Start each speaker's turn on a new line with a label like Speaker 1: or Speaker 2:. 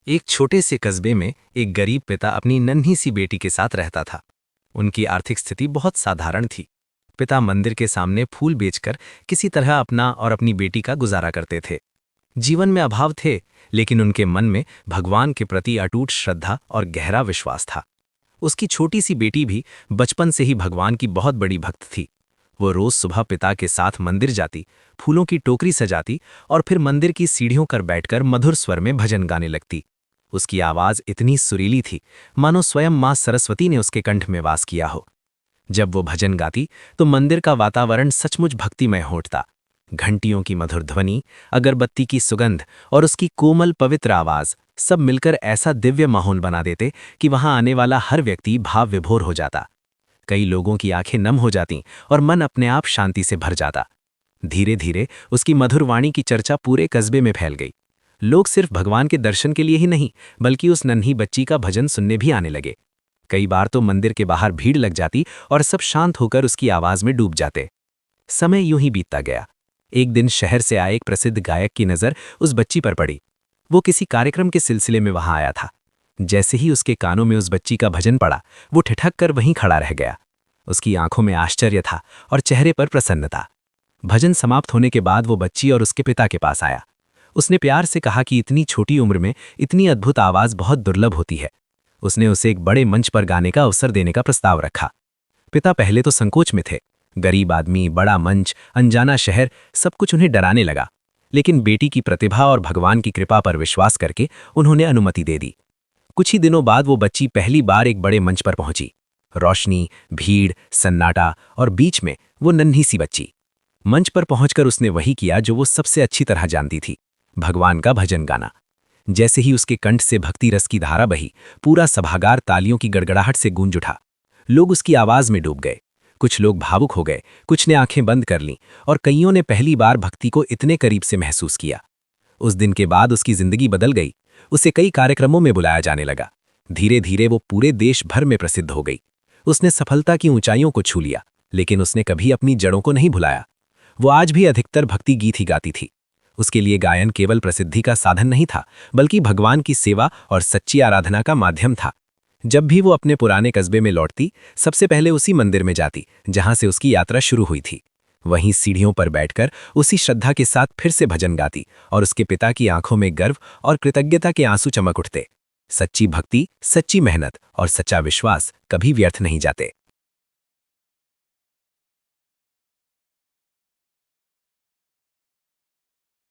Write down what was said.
Speaker 1: एक छोटे से कस्बे में एक गरीब पिता अपनी नन्ही सी बेटी के साथ रहता था। उनकी आर्थिक स्थिति बहुत साधारण थी। पिता मंदिर के सामने फूल बेचकर किसी तरह अपना और अपनी बेटी का गुजारा करते थे। जीवन में अभाव थे, लेकिन उनके मन में भगवान के प्रति अटूट श्रद्धा और गहरा विश्वास था। उसकी छोटी सी बेटी भी बचपन से ही भगवान की बहुत बड़ी भक्त थी। वो रोज सुबह पिता के साथ मंदिर जाती, फूलों की टोकरी सजाती और फिर मंदिर की सीढ़ियों पर बैठकर मधुर स्वर में भजन गाने लगती। उसकी आवाज इतनी सुरीली थी, मानो स्वयं मां सरस्वती ने उसके कंठ में वास किया हो। जब वो भजन गाती तो मंदिर का वातावरण सचमुच भक्तिमय हो उठता। घंटियों की मधुर ध्वनि, अगरबत्ती की सुगंध और उसकी कोमल पवित्र आवाज सब मिलकर ऐसा दिव्य माहौल बना देते कि वहां आने वाला हर व्यक्ति भाव विभोर हो जाता। कई लोगों की आंखें नम हो जातीं और मन अपने आप शांति से भर जाता। धीरे धीरे उसकी मधुर वाणी की चर्चा पूरे कस्बे में फैल गई। लोग सिर्फ भगवान के दर्शन के लिए ही नहीं, बल्कि उस नन्ही बच्ची का भजन सुनने भी आने लगे। कई बार तो मंदिर के बाहर भीड़ लग जाती और सब शांत होकर उसकी आवाज में डूब जाते। समय यूं ही बीतता गया। एक दिन शहर से आए एक प्रसिद्ध गायक की नज़र उस बच्ची पर पड़ी। वो किसी कार्यक्रम के सिलसिले में वहां आया था। जैसे ही उसके कानों में उस बच्ची का भजन पड़ा, वो ठिठक कर वहीं खड़ा रह गया। उसकी आंखों में आश्चर्य था और चेहरे पर प्रसन्नता। भजन समाप्त होने के बाद वो बच्ची और उसके पिता के पास आया। उसने प्यार से कहा कि इतनी छोटी उम्र में इतनी अद्भुत आवाज बहुत दुर्लभ होती है। उसने उसे एक बड़े मंच पर गाने का अवसर देने का प्रस्ताव रखा। पिता पहले तो संकोच में थे। गरीब आदमी, बड़ा मंच, अनजाना शहर, सब कुछ उन्हें डराने लगा। लेकिन बेटी की प्रतिभा और भगवान की कृपा पर विश्वास करके उन्होंने अनुमति दे दी। कुछ ही दिनों बाद वो बच्ची पहली बार एक बड़े मंच पर पहुंची। रोशनी, भीड़, सन्नाटा और बीच में वो नन्ही सी बच्ची। मंच पर पहुंचकर उसने वही किया जो वो सबसे अच्छी तरह जानती थी, भगवान का भजन गाना। जैसे ही उसके कंठ से भक्ति रस की धारा बही, पूरा सभागार तालियों की गड़गड़ाहट से गूंज उठा। लोग उसकी आवाज में डूब गए। कुछ लोग भावुक हो गए, कुछ ने आंखें बंद कर लीं और कईयों ने पहली बार भक्ति को इतने करीब से महसूस किया। उस दिन के बाद उसकी जिंदगी बदल गई। उसे कई कार्यक्रमों में बुलाया जाने लगा। धीरे धीरे वो पूरे देश भर में प्रसिद्ध हो गई। उसने सफलता की ऊंचाइयों को छू लिया, लेकिन उसने कभी अपनी जड़ों को नहीं भुलाया। वो आज भी अधिकतर भक्ति गीत ही गाती थी। उसके लिए गायन केवल प्रसिद्धि का साधन नहीं था, बल्कि भगवान की सेवा और सच्ची आराधना का माध्यम था। जब भी वो अपने पुराने कस्बे में लौटती, सबसे पहले उसी मंदिर में जाती जहां से उसकी यात्रा शुरू हुई थी। वहीं सीढ़ियों पर बैठकर उसी श्रद्धा के साथ फिर से भजन गाती और उसके पिता की आंखों में गर्व और कृतज्ञता के आंसू चमक उठते। सच्ची भक्ति, सच्ची मेहनत और सच्चा विश्वास कभी व्यर्थ नहीं जाते।